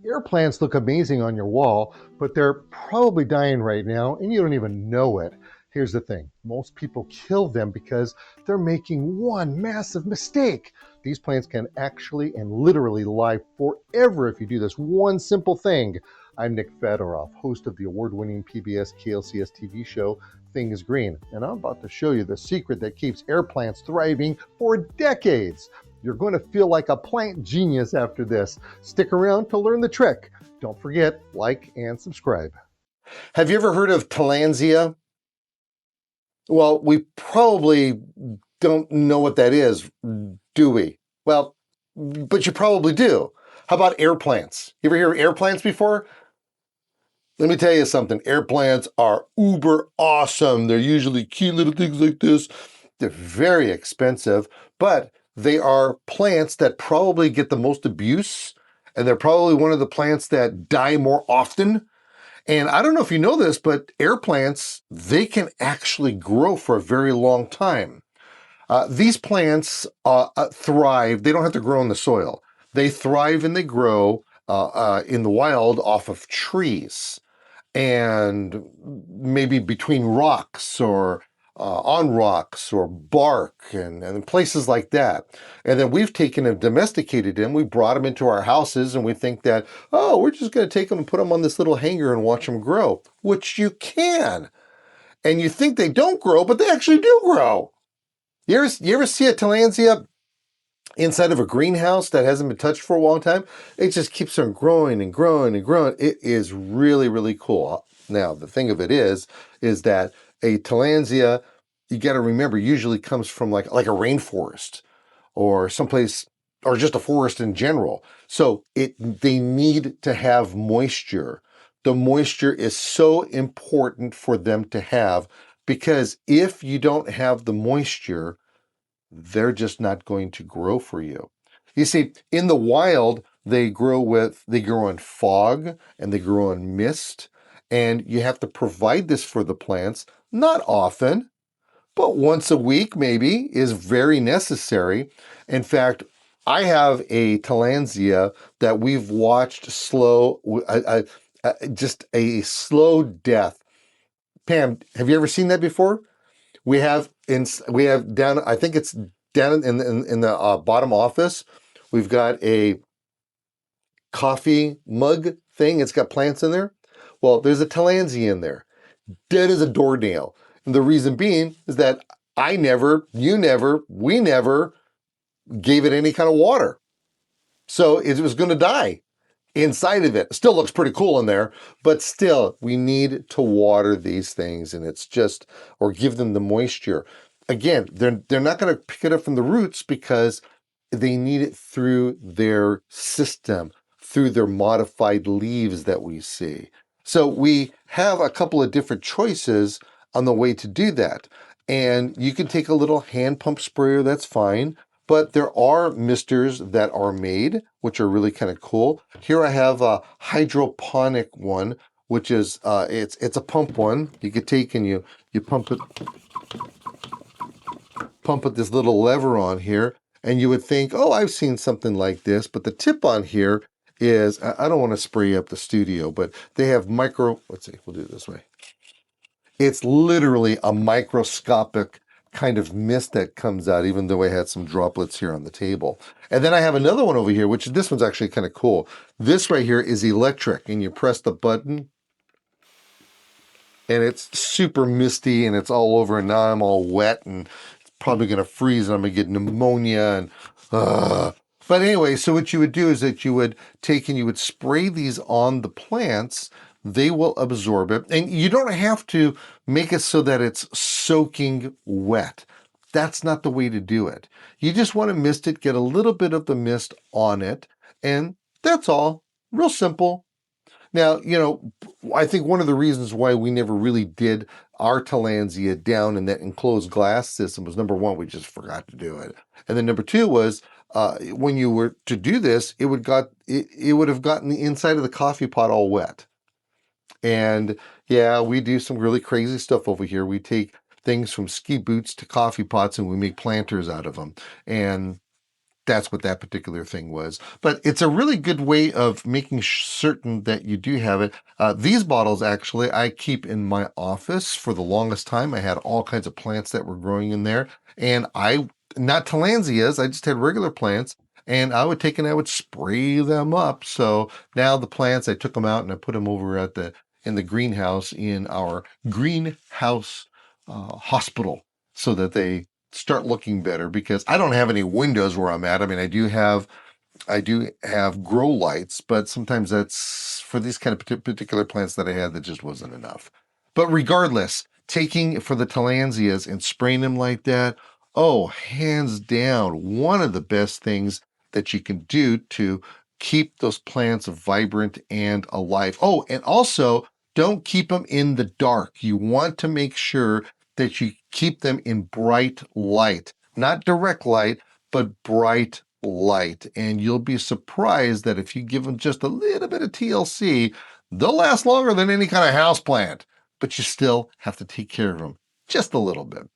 Air plants look amazing on your wall, but they're probably dying right now and you don't even know it. Here's the thing, most people kill them because they're making one massive mistake. These plants can actually and literally live forever if you do this one simple thing. I'm Nick Fedorov, host of the award-winning PBS KLCS TV show Things Green, and I'm about to show you the secret that keeps air plants thriving for decades. You're going to feel like a plant genius after this. Stick around to learn the trick. Don't forget, like and subscribe. Have you ever heard of Tillandsia? Well, we probably don't know what that is, do we? Well, but you probably do. How about air plants? You ever hear of air plants before? Let me tell you something. Air plants are uber awesome. They're usually cute little things like this. They're very expensive, but they are plants that probably get the most abuse, and they're probably one of the plants that die more often. And I don't know if you know this, but air plants, they can actually grow for a very long time. These plants thrive. They don't have to grow in the soil. They thrive and they grow in the wild off of trees and maybe between rocks or on rocks or bark and places like that. And then we've taken and domesticated them. We brought them into our houses and we think that, oh, we're just going to take them and put them on this little hanger and watch them grow, which you can. And you think they don't grow, but they actually do grow. You ever see a Tillandsia inside of a greenhouse that hasn't been touched for a long time? It just keeps on growing and growing and growing. It is really, really cool. Now, the thing of it is that a Tillandsia, you got to remember, usually comes from like a rainforest or someplace, or just a forest in general. So they need to have moisture. The moisture is so important for them to have, because if you don't have the moisture, they're just not going to grow for you. You see, in the wild, they grow in fog and they grow in mist, and you have to provide this for the plants, not often, but once a week maybe is very necessary. In fact, I have a Tillandsia that we've watched just a slow death. Pam, have you ever seen that before? We have down, I think it's down in the bottom office. We've got a coffee mug thing. It's got plants in there. Well, there's a Tillandsia in there, dead as a doornail. And the reason being is that I never, you never, we never gave it any kind of water. So it was going to die inside of it. It still looks pretty cool in there, but still, we need to water these things, and it's just, or give them the moisture. Again, they're not going to pick it up from the roots because they need it through their system, through their modified leaves that we see. So we have a couple of different choices on the way to do that. And you can take a little hand pump sprayer, that's fine. But there are misters that are made, which are really kind of cool. Here I have a hydroponic one, which is it's a pump one. You could take and you pump with this little lever on here, and you would think, oh, I've seen something like this. But the tip on here is, I don't want to spray up the studio, but they have let's see, we'll do it this way. It's literally a microscopic kind of mist that comes out, even though I had some droplets here on the table. And then I have another one over here, which this one's actually kind of cool. This right here is electric, and you press the button, and it's super misty, and it's all over, and now I'm all wet, and it's probably going to freeze, and I'm going to get pneumonia, and But anyway, so what you would do is that you would take and you would spray these on the plants. They will absorb it. And you don't have to make it so that it's soaking wet. That's not the way to do it. You just want to mist it, get a little bit of the mist on it, and that's all. Real simple. Now, I think one of the reasons why we never really did our Tillandsia down in that enclosed glass system was, number one, we just forgot to do it. And then number two was, when you were to do this, it would have gotten the inside of the coffee pot all wet. And yeah, we do some really crazy stuff over here. We take things from ski boots to coffee pots and we make planters out of them. And That's what that particular thing was. But it's a really good way of making certain that you do have it. These bottles actually I keep in my office for the longest time. I had all kinds of plants that were growing in there, and not Tillandsias, I just had regular plants. And I would take and I would spray them up. So now the plants, I took them out and I put them over at in the greenhouse in our greenhouse hospital so that they start looking better because I don't have any windows where I'm at. I mean, I do have grow lights, but sometimes that's for these kind of particular plants that I had that just wasn't enough. But regardless, taking for the Tillandsias and spraying them like that, oh, hands down, one of the best things that you can do to keep those plants vibrant and alive. Oh, and also don't keep them in the dark. You want to make sure that you keep them in bright light, not direct light, but bright light. And you'll be surprised that if you give them just a little bit of TLC, they'll last longer than any kind of house plant, but you still have to take care of them just a little bit.